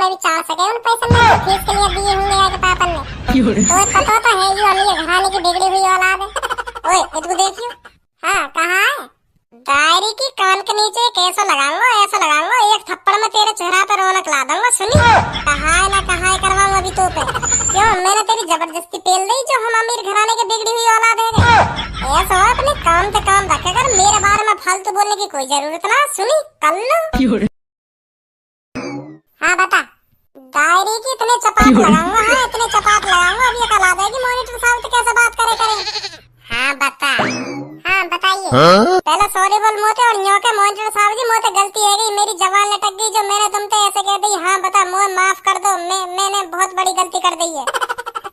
पे भी चाड़ सके उन पैसे में फीस के लिए दिए होंगे आगे पापन ने। तो पता तो है ये वाली घराने की बिगड़ी हुई औलाद है। ओए तू देखियो। हाँ कहाँ है? डायरी की कान के नीचे कैसा लगाऊंगा ऐसा लगाऊंगा, एक थप्पड़ में तेरे चेहरा पर रौनक ला दूंगा। सुनी कहाँ है ना कहाँ है करवाऊंगा अभी तो पे। क्यों मैंने तेरी जबरदस्ती पेल दी जो हम अमीर घराने के बिगड़ी हुई औलाद है। ऐसा हो अपने काम पे काम रखे कर, मेरे बारे में फालतू बोलने की कोई जरूरत ना। सुनी कर लो। हाँ बता। डायरी की इतने चपाट लगाऊंगा, हाँ इतने चपाट लगाऊंगा अभी कल आ जाएगी मॉनिटर साहब तो कैसे बात करे। हाँ बता। हाँ बताइए। पहले सॉरी बोल मोते और न्यो के मॉनिटर साहब जी मोते गलती है गई, मेरी जबान लटक गई जो मैंने तुमसे ऐसे कह दी। हाँ बता मोह माफ कर दो, मैंने बहुत बड़ी गलती कर दी है।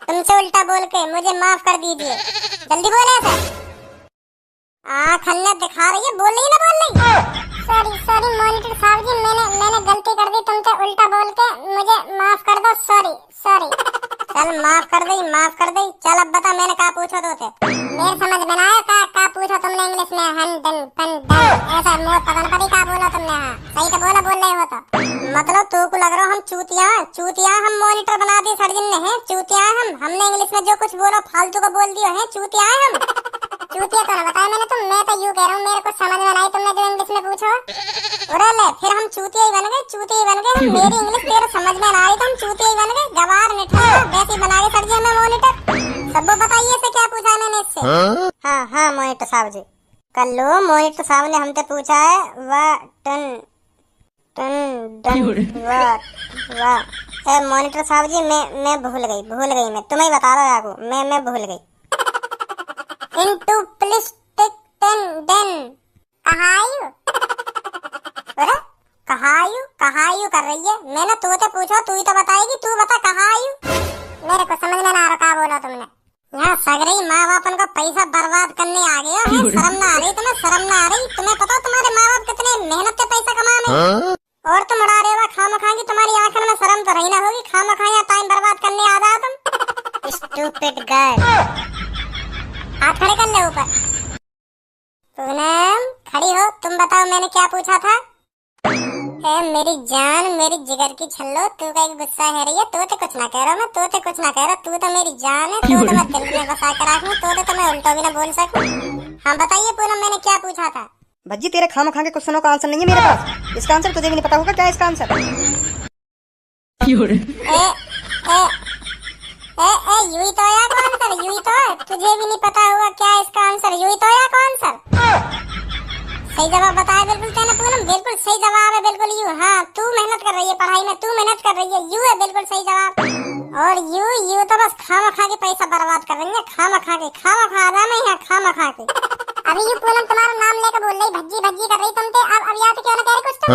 तुमसे उल्टा बोल के मुझे माफ कर दीजिए। जल्दी बोले ऐसे। खन्नत दिखा रही है, बोल रही ना बोल रही। सॉरी मॉनिटर साहब जी मैंने गलती कर दी तुमसे उल्टा बोल के, मुझे माफ कर दो। सॉरी। चल माफ कर दी। चल अब बता मैंने क्या पूछा तो थे? मेरे समझ में ना आया क्या पूछा तुमने इंग्लिश में? हन डन पन डन ऐसा मुंह पकड़ पड़ी क्या बोला तुमने? हाँ सही तो बोल रहे हो तो। मतलब तू को लग रहा हम चूतिया हम मॉनिटर बना दिए सर्जन ने हैं। चूतिया हमने इंग्लिश में जो कुछ बोला फालतू को बोल दिया है। चूतिया है हम। चूतिया तो ना बताया मैंने मैं तो यूं कह रहा हूँ मेरे को समझ में नहीं तुमने जो इंग्लिश में पूछा। अरे ले फिर हम चूतिया ही बन गए। मेरी इंग्लिश तेरे समझ में ना आई तो हम चूतिया ही बन गए। गवार निठा वैसे बना के सर जी हमें मॉनिटर। सबको बताइए से क्या पूछा मैंने इससे? हाँ मॉनिटर साहब जी कर लो। मॉनिटर साहब ने हमसे पूछा है वाह मॉनिटर साहब जी मैं भूल गई मैं तुम्हें बता रहा हूँ मैं भूल गई। Into plastic den कहाँ आयु कर रही है? मैंने तुझे पूछा तू ही तो बताएगी। तू बता कहाँ आयु? मेरे को समझ में ना आ रहा क्या बोला तुमने। यहाँ सगरी माँ बापन का पैसा बर्बाद करने आ गए हो। शर्म ना आ रही तुम्हें? शर्म ना आ रही? तुम्हें पता तुम्हारे माँ बाप कितने मेहनत से पैसा कमाने और तुम उड़ा रहे हो खामखा की। तुम्हारी आंखों में शर्म तो रही ना होगी? खामखा यहाँ टाइम बर्बाद करने आ जाओ तुम। Stupid girl. हाथ खड़े कर ले ऊपर। पूनम खड़ी हो। तुम बताओ मैंने क्या पूछा था? मेरी जान मेरी जिगर की छल्लो तू का गुस्सा है रही है। तो कुछ ना कह रहा मैं, तो कुछ ना कह रहा। तू तो मेरी जान है, तो मैं दिल में बसा कर रखूं, तो मैं उल्टा भी ना बोल सकूं। हाँ बताइए पूनम मैंने क्या पूछा था? भज्जी तेरे खामखा के क्वेश्चनों का आंसर नहीं है मेरे पास। इसका आंसर तुझे भी नहीं पता होगा क्या इसका आंसर? यूं ही तो आया कौन सर? यूं ही तो है। तुझे भी नहीं पता होगा क्या इसका आंसर? यूं ही तो आया कौन सर? सही जवाब बताया बिल्कुल तेने पूनम। बिल्कुल सही जवाब है बिल्कुल यूं। हाँ तू मेहनत कर रही है पढ़ाई में, तू मेहनत कर रही है। यूं है बिल्कुल सही जवाब। और यूं तो बस खामखा के पैसा बर्बाद कर रही है। खामखा आधा में यहाँ खामखा के। अभी ये पूनम तुम्हारा नाम लेकर बोल रही भज्जी कर रही तुम पे। अब याद क्यों ना कह रही कुछ तुम?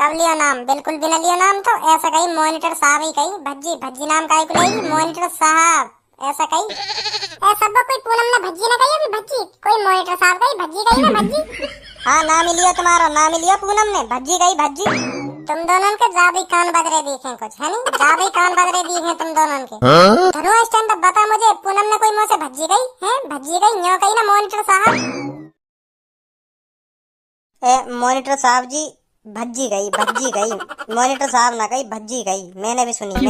कब लिया नाम? बिल्कुल भी न लिया नाम। तो ऐसा कही मॉनिटर साहब ही कही। भज्जी नाम का ही मॉनिटर साहब ऐसा कही। सब कोई पूनम ने भज्जी ना कही अभी। भज्जी कोई मॉनिटर साहब कही भज्जी कही ना भज्जी। हाँ नाम ही लिया तुम्हारा, नाम ही लिया पूनम ने। भज्जी गई भज्जी। तुम दोनों के ज्यादा कान बदरे दिखे कुछ है नहीं? ज्यादा कान बदरे दिखे तुम दोनों के। धनो स्टैंड अब बता मुझे पूनम ने कोई मुँह से भज्जी गई है? भज्जी गई न्यो कही ना मॉनिटर साहब? मॉनिटर साहब जी भज्जी गई मॉनिटर साहब ना कही भज्जी गई। मैंने भी सुनी सुन ले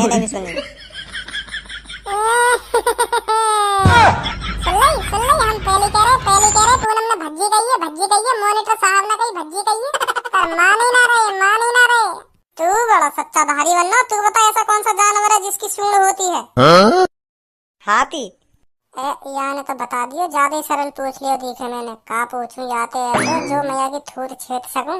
हम पहले कह रहे पूनम ने भज्जी गई है मॉनिटर साहब ने कही भज्जी गई है। पर मान ही ना रहे। तू बड़ा सच्चा धारी बनना। तू बता ऐसा कौन सा जानवर है जिसकी सूंड होती है? हाथी। याने तो बता दियो, ज्यादा सरल पूछ लियो। देखे मैंने कहा पूछूं याते ऐसे जो मैया की थूत छेद सकूं।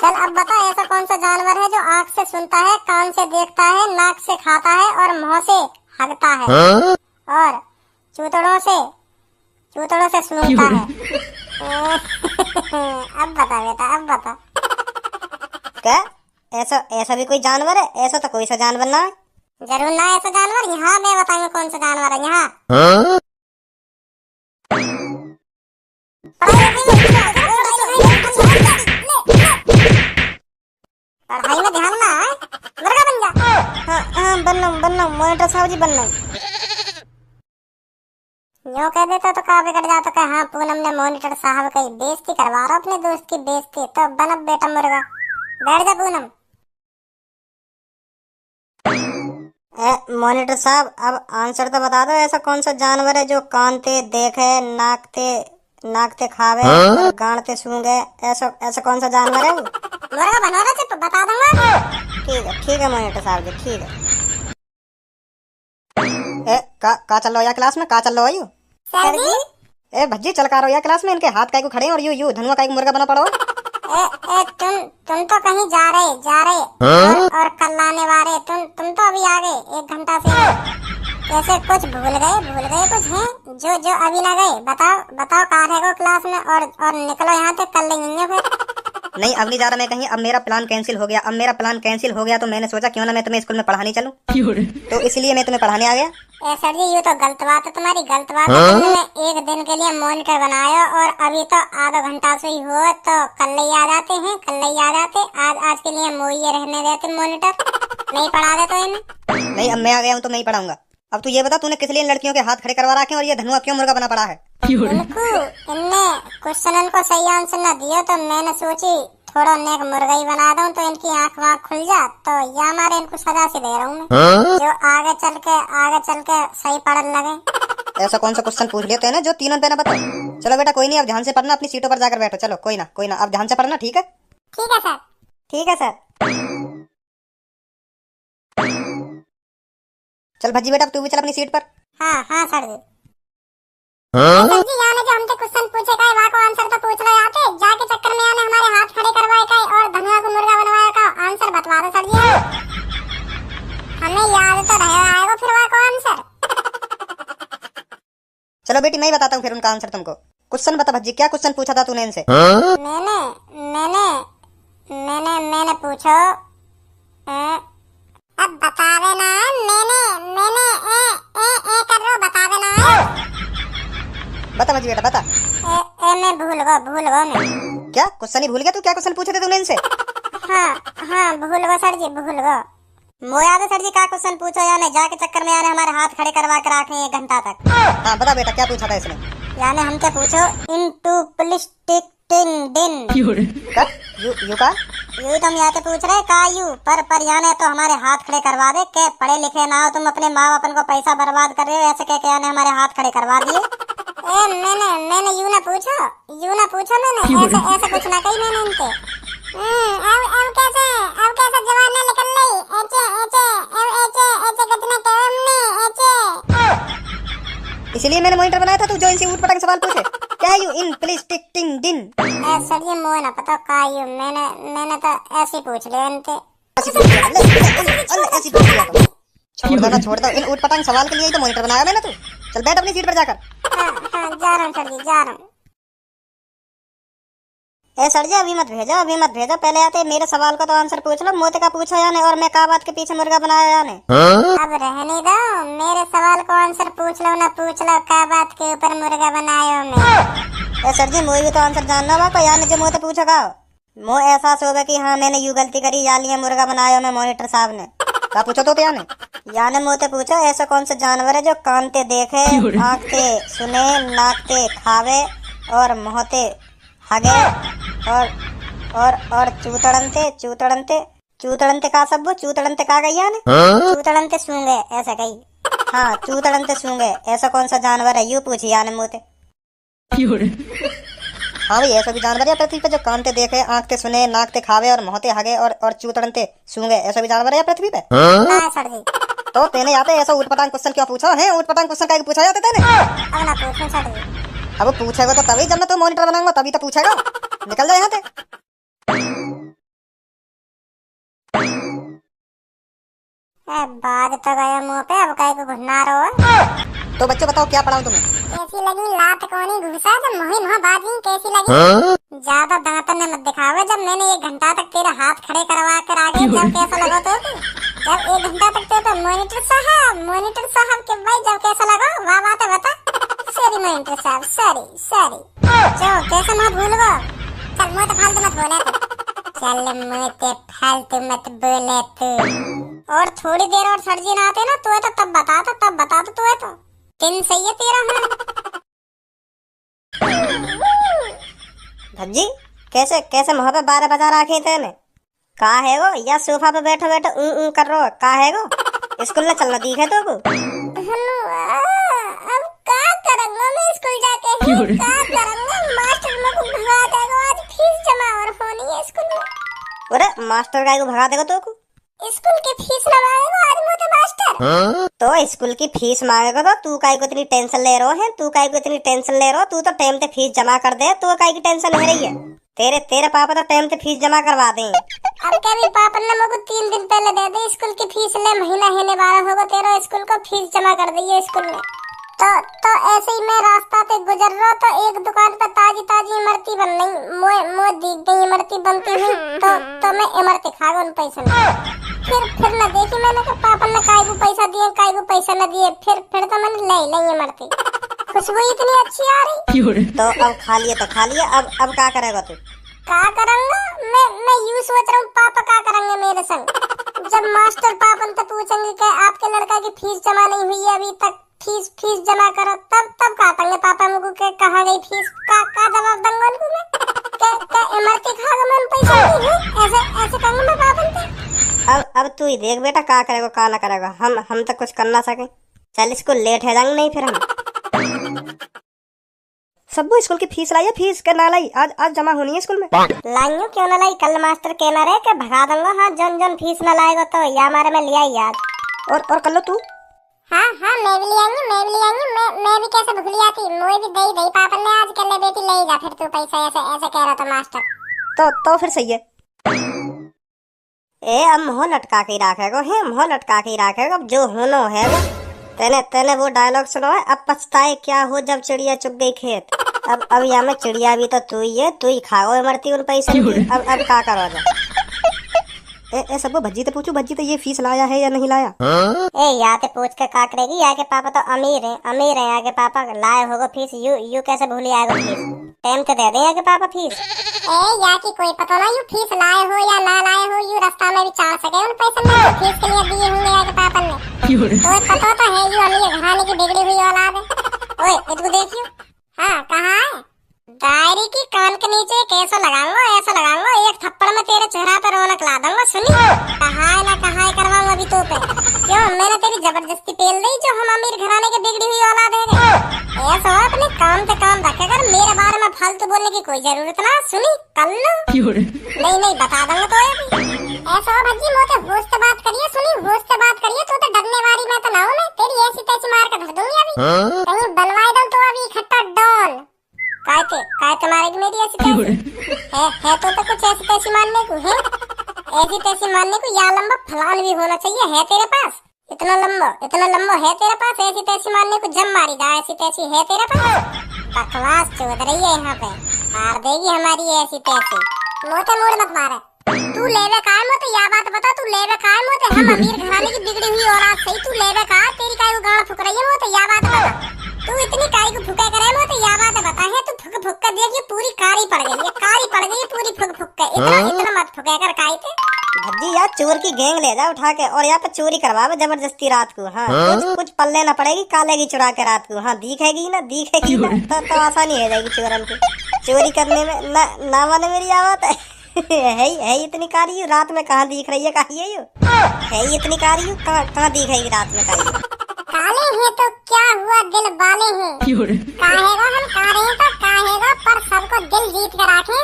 चल अब बता ऐसा कौन सा जानवर है जो आँख से सुनता है, कान से देखता है, नाक से खाता है और मुंह से हगता है और चूतड़ों से सूंघता है। अब बता बेटा अब बता। क्या ऐसा भी कोई जानवर है? ऐसा तो कोई सा जानवर ना है। जरूर ना ऐसा जानवर। यहाँ मैं बताऊंगा कौन सा जानवर है। यहाँ पढ़ाई में ध्यान ना है। मुर्गा बन जा। हाँ बनना मॉनिटर साहब जी बनना। यूँ कह देता तो कहाँ बिगड़ जाता। कहा हाँ पूनम ने मॉनिटर साहब की बेइज्जती करवा रहा अपने दोस्त की बेइज्जती। तो बन अब बेटा मुर्गा। बैठ जा पूनम। मॉनिटर साहब अब आंसर तो बता दो, ऐसा कौन सा जानवर है जो कानते देखे, नाकते खावे और गांडते सूंघे? ऐसा ऐसा कौन सा जानवर है वो? मुर्गा बना रहा तो बता दूंगा। ठीक है मॉनिटर साहब जी, ठीक है। का चल रहा है क्लास में, का चल रहा है यू? सर जी ए भज्जी चल का रहा है क्लास में, इनके हाथ काय को खड़े हैं और यू धनुआ काय को मुर्गा बना पड़ो। तुम तो कहीं जा रहे और कल आने वाले, तुम तो अभी आ गए 1 घंटा से। कैसे कुछ भूल गए कुछ हैं जो अभी ना गए? बताओ कहाँ रहेगा क्लास में और निकलो यहाँ से, कल लेंगे फिर। नहीं अब नहीं जा रहा मैं कहीं, अब मेरा प्लान कैंसिल हो गया। तो मैंने सोचा क्यों ना मैं तुम्हें स्कूल में पढ़ाने चलूं, तो इसलिए मैं तुम्हें पढ़ाने आ गया। सर जी ये तो गलत बात है, तुम्हारी गलत बात है। तुमने 1 दिन के लिए मॉनिटर बनाया और अभी तो आधा घंटा से ही हुआ, तो कल ही आ जाते। आज के लिए मोइये रहने देते मॉनिटर, नहीं पढ़ा दे तो इन्हें। नहीं अब मैं आ गया हूँ तो मैं ही पढ़ाऊंगा। अब तू ये बता तूने किस लिए लड़कियों के हाथ खड़े करवा रखे और ये धनुआ क्यों मुर्गा बना पड़ा है? इनने क्वेश्चन को सही आंसर न दिया तो मैंने सोची थोड़ा नेक मुर्गा ही बना दूं तो इनकी आंख वाँख खुल जा, तो या मारे इनको सजा से दे रहा हूँ मैं, जो आगे चल के सही पढ़ने लगे। ऐसा कौन सा क्वेश्चन पूछ लिया तूने जो तीनों पे ना बता? चलो बेटा कोई नहीं, अब ध्यान से पढ़ना, अपनी सीटों पर जाकर बैठो। चलो कोई ना अब ध्यान से पढ़ना, ठीक है? ठीक है सर। चल भज्जी बेटा तू भी चल अपनी सीट पर। हाँ सर जी। सर जी यहाँ जो हमसे क्वेश्चन पूछे का वहाँ को आंसर तो पूछ रहे आते, जाके चक्कर में आने हमारे हाथ खड़े करवाए का और धनुआ को मुर्गा बनवाया का आंसर बतवा दो सर जी। हमें याद तो रहेगा फिर वहाँ को आंसर। चलो बेटी मैं ही बताता हूँ फिर उनका आंसर तुमको। क्वेश्चन बता भज्जी, क्या क्वेश्चन पूछा था तूने इनसे? मैंने पूछो, अब बतावे ना। मैंने कर रहा हूँ, बतावे ना। बता भज्जी बेटा बता। मैं भूल गया मैं। क्या क्वेश्चन ही भूल गया तू? क्या क्वेश्चन पूछे थे तूने इनसे? हाँ भूल गया सर जी, भूल गया। मो याद है सर जी, क्या क्वेश्चन पूछो यानी जाके चक्कर में यानी हमारे हाथ खड़े करवा कर रखे 1 घंटा तक। हाँ बता बेटा क्या पूछा था इसने? यानी हमसे पूछो इनटू प्लिस्टिक टिन दिन। यू का यू तुम यहाँ से पूछ रहे का यू पर यानी तो हमारे हाथ खड़े करवा दे के पढ़े लिखे ना हो तुम, अपने माँ बाप को पैसा बर्बाद कर रहे हो, ऐसे कह के यानी हमारे हाथ खड़े करवा दिए। मैंने यू ना पूछा मैंने, ऐसा कुछ ना कही मैंने इनसे। अब कैसे जवान ने निकल ली कितने काम ने इसलिए मैंने मॉनिटर बनाया था तू जो इनसे ऊट पटांग सवाल पूछे। क्या यू इन प्लीज टिक टिंग दिन? सर जी मोए ना पता का यू, मैंने तो ऐसे ही पूछ लिया इनसे। छोड़ दो इन ऊट पटांग सवाल के लिए ही तो मॉनिटर बनाया मैंने। तू चल बैठ अपनी सीट पर जाकर। हाँ जा रहा हूँ सर जी, जा रहा हूँ। सर जी अभी मत भेजो, पहले आते मेरे सवाल का तो आंसर पूछ लो। मोते का पूछा याने और मैं का बात के पीछे मुर्गा बनाया याने? अब रहने दो, मेरे सवाल को आंसर पूछ लो का बात के ऊपर मुर्गा बनायो मैं। सर जी मोई भी तो आंसर जानना होगा को याने जो मोते पूछा का मो एहसास होगा कि हाँ मैंने यू गलती करी, यानी मुर्गा बनाया मैं मॉनिटर साहब ने। क्या पूछो तो याने मोते पूछो ऐसा कौन सा जानवर है जो कानते देखे, आँखते सुने, नाकते खावे और मोहते हगे और चूतड़नते का सब चूतड़नते का गई यानी चूतड़नते सूंघे ऐसा कही। हाँ चूतड़नते सूंघे ऐसा कौन सा जानवर है यू पूछी यानी मोते। हाँ भाई ऐसा भी जानवर है पृथ्वी पे जो कानते देखे, आँखते सुने, नाकते खावे और मोहते हगे और चूतड़नते सूंघे, ऐसा भी जानवर है पृथ्वी पे? हाँ सर जी। तो तेने आते ऐसा ऊटपटांग क्वेश्चन क्यों पूछा है? ऊटपटांग क्वेश्चन का पूछा जाता तेने? अब ना पूछो सर जी। अब पूछेगा तो तभी, जब मैं तो मॉनिटर बनाऊंगा तभी तो पूछेगा। निकल जाए यहाँ से। बाद तो गया मुंह पे, अब कहीं को घुसना रहो। तो बच्चों बताओ क्या पढ़ाऊं तुम्हें? कैसी लगी लात कोनी घुसा तो मुही बाजी कैसी लगी? ज्यादा दांतों ने मत दिखावे। जब मैंने 1 घंटा तक तेरे हाथ खड़े करवा कर आगे, जब कैसा लगा तो जब 1 घंटा तक तो मॉनिटर साहब के भाई जब कैसा लगा वाह बात बता। सॉरी मॉनिटर साहब, सॉरी जो कैसे मत भूल गो। चल मुझे तो फालतू मत बोले तू। और थोड़ी देर और सर जी ना आते ना तो तब बता तो तो दिन सही है तेरा। भज्जी कैसे मुँह पे 12 बजा रखे तेने? का है वो? या सोफा पे बैठो कर रो का है वो? स्कूल में चलना दिखे तो को? अब का करूंगा मैं स्कूल जाके? का करूंगा? मास्टर मेरे को भगा देगा। आज फीस जमा और होनी है स्कूल में। अरे मास्टर का को भगा देगा तो को? स्कूल की फीस ना मांगेगा आज मुझे मास्टर। तो स्कूल की फीस मांगेगा तो तू काहे को इतनी टेंशन ले रहो है? तू काहे को इतनी टेंशन ले रहो? तू तो टाइम पे फीस जमा कर दे, तो काहे की टेंशन ले रही है? तेरे पापा तो टाइम पे फीस जमा करवा दे। अब कभी पापा ने मुझे 3 दिन पहले दे दी स्कूल की फीस। ले महीना है 12 होगा तेरा स्कूल को फीस जमा कर दी है स्कूल में। तो ऐसे ही मैं रास्ता पे गुजर रहा तो एक दुकान पे ताजी ताजी इमरती बन रही। मोए दिख गई इमरती बनती हुई। तो मैं इमरती खा गया उन पैसे में। फिर न देखी मैंने कि पापा ने काय को पैसा दिए, काय को पैसा न दिए। फिर तो मैंने ले इमरती। खुशबू इतनी अच्छी आ रही। तो अब खा लिए तो खा लिए, अब क्या करेगा तू? क्या करूंगा मैं यूं सोच रहा हूँ पापा क्या करेंगे मेरे संग। जब मास्टर पापा से पूछेंगे कि आपके लड़का की फीस जमा नहीं हुई है अभी तक, फीस जमा करो, तब कहेंगे पापा मुझको के कहाँ गई फीस? का जवाब दूंगा उनको मैं? के इमरती खा गया मैं पैसा नहीं है, ऐसे कहूंगा मैं पापा से। अब तू ही देख बेटा क्या करेगा क्या ना करेगा। हम तो कुछ कर ना सके। चल स्कूल लेट है जाएंगे नहीं फिर हम। सबको स्कूल की फीस लाई है, फीस के ना लाई? आज जमा होनी है स्कूल में। लाइयो क्यों ना लाई? कल मास्टर कहना रहे कि भगा दूंगा। हाँ जन फीस ना लाएगा तो या हमारे में लिया ही आज। और कर लो तू। हाँ मैं भी ले आऊंगी। मैं भी कैसे भूल जाती। मुझे भी दई पापा ने आज कर ले बेटी ले जा फिर तू पैसा। ऐसे कह रहा था मास्टर। तो फिर सही है। ए अब मुँह लटका के ही रखेगा है, मुँह लटका के ही रखेगा। अब जो होना है वो। तेने वो डायलॉग सुना है, अब पछताए क्या हो जब चिड़िया चुग गई खेत। अब यहाँ में चिड़िया भी तो तू ही खाओ इमरती उन पैसे की। अब क्या करो जा? ए सब भज्जी तो पूछू, भज्जी तो ये फीस लाया है या नहीं लाया? ए यहाँ पे पूछ के का करेगी? यहाँ के पापा तो अमीर है यहाँ के पापा लाए होगा फीस। यू कैसे भूल आएगा फीस? टाइम तो दे दे यहाँ के पापा फीस। ए यहाँ की कोई पता ना यू फीस लाए हो या ना लाए हो। यू रास्ता में भी चाह सके उन पैसे में फीस के लिए दिए होंगे यहाँ के पापा ने। तो पता तो है यू अमीर घराने की बिगड़ी हुई औलाद है। ओए इसको देखियो। हाँ कहाँ है? डायरी की कान के नीचे कैसा लगाऊंगा, ऐसा लगाऊंगा एक थप्पड़ में तेरे चेहरा पे रौनक ला दूंगा। सुनी कहाँ करवाऊंगा अभी तो पे। क्यों मैंने तेरी जबरदस्ती पेल दी जो हम अमीर घराने के बिगड़ी हुई औलाद है। ऐसा अपने काम पे काम रखे कर, मेरे बारे में फालतू बोलने की कोई जरूरत ना। सुनी कर लो। नहीं बता दूंगा तो ऐसा हो भज्जी मोते होश से बात करिए। सुनी होश से बात करिए। तो डरने वाली मैं तो ना हूँ। मैं तेरी ऐसी तैसी मार कर धर दूंगी अभी। कहीं बनवाई दूं तो अभी इकट्ठा डॉन काय तुम्हारे की मेरी ऐसी तैसी है तो कुछ ऐसी तैसी मानने को है। ऐसी तैसी मानने को या लंबा फलान भी होना चाहिए है तेरे पास। इतना लंबा है तेरे पास। ऐसी तैसी मानने को जम मारी जा। ऐसी तैसी है तेरे पास। बकवास चौध रही है यहाँ पे। मार देगी हमारी ऐसी तैसी। मोटे मोड़ मत मारे। तू लेवे काय मोते या बात बता। तू लेवे काय मोते? हम अमीर घराने की बिगड़ी हुई औलाद सही। तू लेवे का तेरी काय को गाड़ फुक रही है मोते या बात बता। तू इतनी काय को फुका करे मोते या बात बता है। तू फुक कर देखिए पूरी कारी पड़ गई है। कारी पड़ गई पूरी फुक के। इतना मत फुका कर काय पे। भज्जी यार चोर की गैंग ले जा उठा के और यहाँ पे चोरी करवावे जबरदस्ती रात को। हाँ कुछ पल्ले ना पड़ेगी, कालेगी चुरा के रात को। हाँ दिखेगी ना तो आसानी हो जाएगी चोरन की चोरी करने में। ना माने मेरी आवाज है इतनी कारी रात में कहाँ दिख रही है? कहीं है इतनी कारी कहाँ दिखेगी रात में? कहीं काले हैं तो क्या हुआ दिल वाले हैं। काहेगा हम कारे हैं तो काहेगा पर सबको दिल जीत कर रखे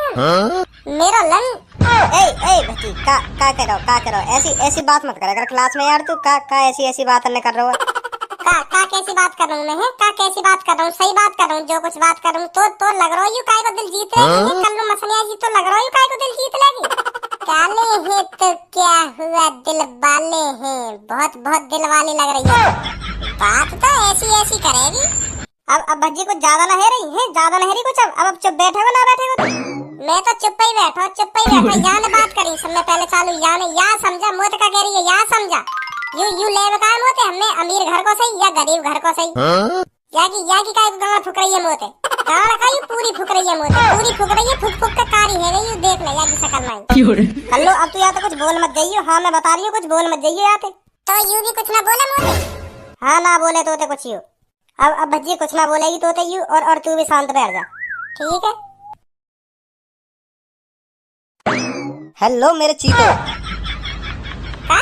मेरा लन। ए भज्जी का करो ऐसी बात मत करेगा क्लास में यार। तू का ऐसी बात नहीं कर रहा है। का कैसी बात कर रहा हूँ मैं? का कैसी बात कर रहा हूँ? सही बात कर रहा हूँ। जो कुछ बात कर रहा हूँ तो लग रहा है काय को दिल जीत लेगी। कल मसलिया जी तो लग रहा है काय को दिल जीत लेगी। काले हैं तो क्या हुआ दिल वाले हैं। बहुत दिल वाली लग रही है। बात तो ऐसी करेगी। अब भज्जी कुछ ज्यादा ना है रही है। ज्यादा नहीं रही कुछ। अब चुप बैठे हो ना बैठे हो? मैं तो चुप ही बैठा। यहाँ ने बात करी सबसे पहले चालू। यहाँ या समझा मोत का कह रही है या समझा। यू ले बता मोते हमने अमीर घर को सही या गरीब घर को सही। या की काय गाड़ फुक रही है मोते। गाड़ का पूरी फुक रही है मोते। पूरी फुक रही है। फुक के कारी है गई। देख ले या की शकल में। कल्लो अब तू यहाँ तो कुछ बोल मत जाइयो। हाँ मैं बता रही हूँ कुछ बोल मत जाइयो यहाँ पे। तो यू भी कुछ ना बोले मोते। हाँ ना बोले तो कुछ यू। अब भज्जी कुछ ना बोलेगी तो यू और तू भी शांत बैठ जा। ठीक है। हेलो मेरे चीतो। का?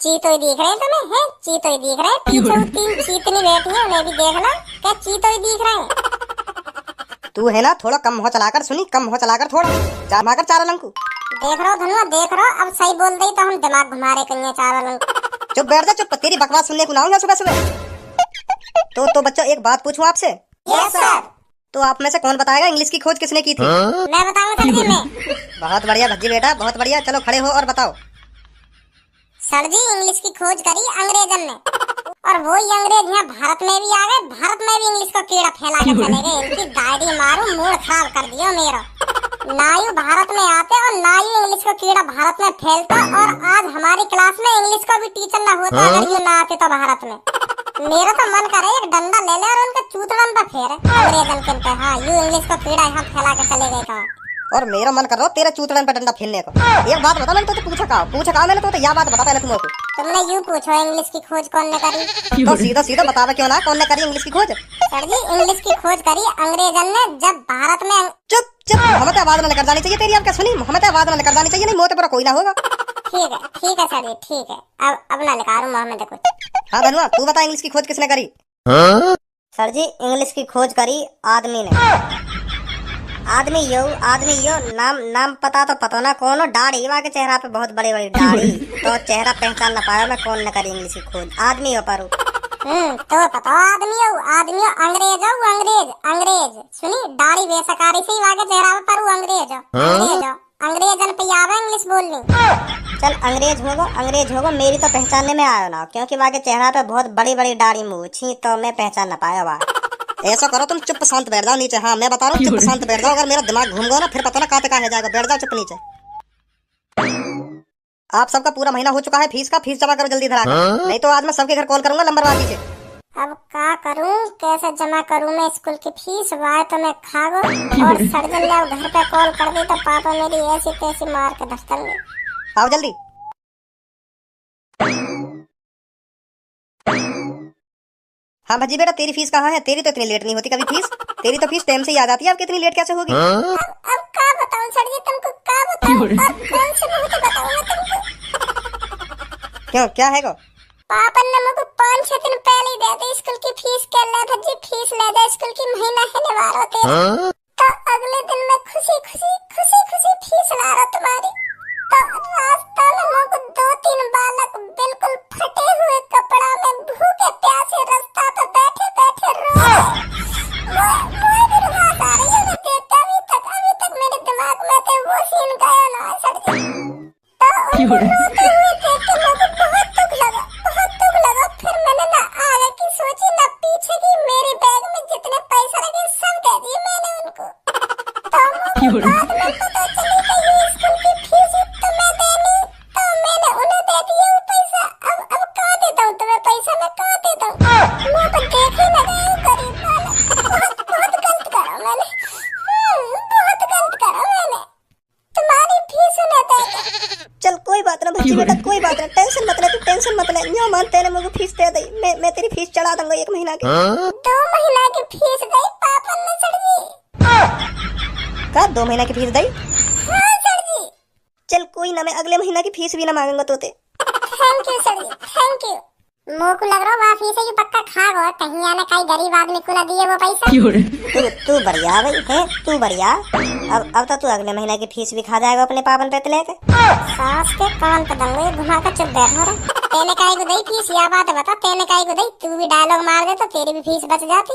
चीतोई दिख रहे हैं तुम्हें? हैं चीतोई दिख रहे हैं? पीछे वो 3 चीतनी बैठी है, उन्हें भी देख लो। क्या चीतोई दिख रहे हैं? तू है ना थोड़ा कम हो चलाकर, सुनी कम हो चलाकर थोड़ा चार माकर चार लंकू। देख रहे हो धनुआ, देख रहे हो, अब सही बोल दी तो हम दिमाग घुमा रहे कन्या चार लंकू। चुप बैठ जा, चुप, तेरी बकवास सुनने को ना आऊंगा सुबह सुबह। तो बच्चों एक बात पूछूं आपसे? Yes sir. तो आप में से कौन बताएगा इंग्लिश की खोज किसने की थी? मैं बताऊंगा सर जी, मैं। बहुत बढ़िया भज्जी बेटा, बहुत बढ़िया। चलो खड़े हो और बताओ। सर जी इंग्लिश की खोज करी अंग्रेजन ने, और वो ही अंग्रेज यहाँ भारत में भी आ गए, भारत में भी इंग्लिश का कीड़ा फैला के चले गए। इनकी दाढ़ी मारू, मूड खराब कर दियो मेरा। ना यू भारत में आते और ना यू इंग्लिश का कीड़ा भारत में फैलता, और आज हमारी क्लास में इंग्लिश का भी टीचर ना होता अगर यू ना आते तो भारत में। मेरा तो मन करे एक डंडा ले ले और उनका चूतड़न पर फेरे अंग्रेजन के पे। हाँ यू इंग्लिश का कीड़ा यहाँ फैला के चले गए कहाँ। और मेरा मन कर रहा तेरे चूतड़न पे डंडा फेलने को। एक बात बता, मैंने तो पूछा कहा मैंने तो यह बात बता पहले तुमको। तुमने यूं पूछो इंग्लिश की खोज कौन ने करी? तो सीधा सीधा बतावे क्यों ना कौन ने करी इंग्लिश की खोज? सर जी इंग्लिश की खोज करी अंग्रेजन ने जब भारत में। चुप चुप, मोहम्मद आवाज ना लेकर जानी चाहिए तेरी। आप क्या सुनी? मोहम्मद आवाज ना लेकर जानी चाहिए, नहीं मोते पर कोई ना होगा। ठीक है सर जी, ठीक है। अब ना लिखा रहा मोहम्मद कुछ। हाँ धनुआ तू बता इंग्लिश की खोज किसने करी? सर जी इंग्लिश की खोज करी आदमी ने। आदमी यो नाम पता तो पता ना कौन हो। दाढ़ी वहाँ के चेहरा पे बहुत बड़ी बड़ी दाढ़ी, तो चेहरा पहचान ना पाया मैं कौन न करी इंग्लिश की खोज। आदमी हो पारू। तो पता आदमी हो अंग्रेज सुनी दाढ़ी बेसकारी से वहाँ के चेहरा पे पारू अंग्रेजन पे आवे इंग्लिश बोलनी। चल अंग्रेज होगा मेरी तो पहचानने में आयो ना, क्योंकि वहाँ के चेहरा पे बहुत बड़ी बड़ी दाढ़ी मूछी, तो मैं पहचान ना पाया वहाँ। ऐसा करो तुम चुप शांत बैठ जाओ नीचे। हाँ मैं बता रहा हूँ चुप शांत बैठ जाओ, अगर मेरा दिमाग घूम गया ना फिर पता ना कहाँ तक जाएगा। बैठ जाओ चुप नीचे। आप सबका पूरा महीना हो चुका है फीस का, फीस जमा करो जल्दी धरा कर, नहीं तो आज मैं सबके घर कॉल करूंगा नंबरबाजी से। अब क्या करूं, कैसे जमा करूं मैं स्कूल की फीस? वाह तो मैं खा गो और सर्जन ने घर पे कॉल कर दी तो पापा मेरी ऐसी तैसी मार के धसकेंगे। आओ जल्दी। हाँ भजी बेटा तेरी फीस कहाँ है? तेरी तो इतनी लेट नहीं होती कभी फीस, तेरी तो फीस टाइम से ही आ जाती है, अब कितनी लेट कैसे होगी? अब क्या बताऊं सर जी तुमको, क्या बताऊं अब कौन से मुंह से बताऊं मैं तुमको? क्यों क्या है गो? पापा ने मुझको 5-6 दिन पहले दे दी स्कूल की फीस के ले भजी, फीस ले दे स्कूल की, महीना है निवार होते तो अगले दिन मैं खुशी फीस ला रहा तुम्हारी। तो रास्ता में मुझको 2-3 बालक बिल्कुल फटे हुए कपड़ा में भूखे प्यासे रास्ता पे बैठे रो मैं भी रुबात आ रही है। अभी तक मेरे दिमाग में थे वो सीन गया ना सर जी। तो रोते हुए देख के मुझको बहुत दुख लगा। फिर मैंने ना आगे की सोची ना पीछे की, मेरे बैग में जितने पैसे रखे सब दे दिए मैंने उनको। तो बाद में पता चली कि ये स्कूल की फीस तो मैं देनी, तो मैंने उन्हें दे दिए वो पैसा। अब कहाँ देता हूँ तुम्हें पैसा, मैं कहाँ देता हूँ? मुँह पर देखे ना गए गरीब वाले। बहुत गलत करा मैंने, बहुत गलत करा मैंने। तुम्हारी फीस उन्हें दे। चल कोई बात ना भज्जी बेटा, कोई बात ना, टेंशन मत ले तू, टेंशन मत ले। न्यों मानते ने मुझे फीस दे दी, मैं तेरी फीस चढ़ा दूंगा 1 महीना की। 2 महीना की फीस गई पापा ने सर जी। का 2 महीना की फीस दी? हाँ सर जी। चल कोई ना, मैं अगले महीना की फीस भी ना मांगूंगा तोते। Thank you sir ji, thank you. मुँह को लग रहा वहाँ फीस है पक्का खा गो, कहीं आने कहीं गरीब आदमी को ना दिए वो पैसा। तू बढ़िया भाई है, तू बढ़िया। अब तो तू अगले महीने की फीस भी खा जाएगा अपने पापन पे लेके। सास के कान पे दंगो घुमा कर चुप बैठो रे। तेने काहे को दी फीस, या बात बता, तेने काहे को दी? तू भी डायलॉग मार दे तो तेरी भी फीस बच जाती।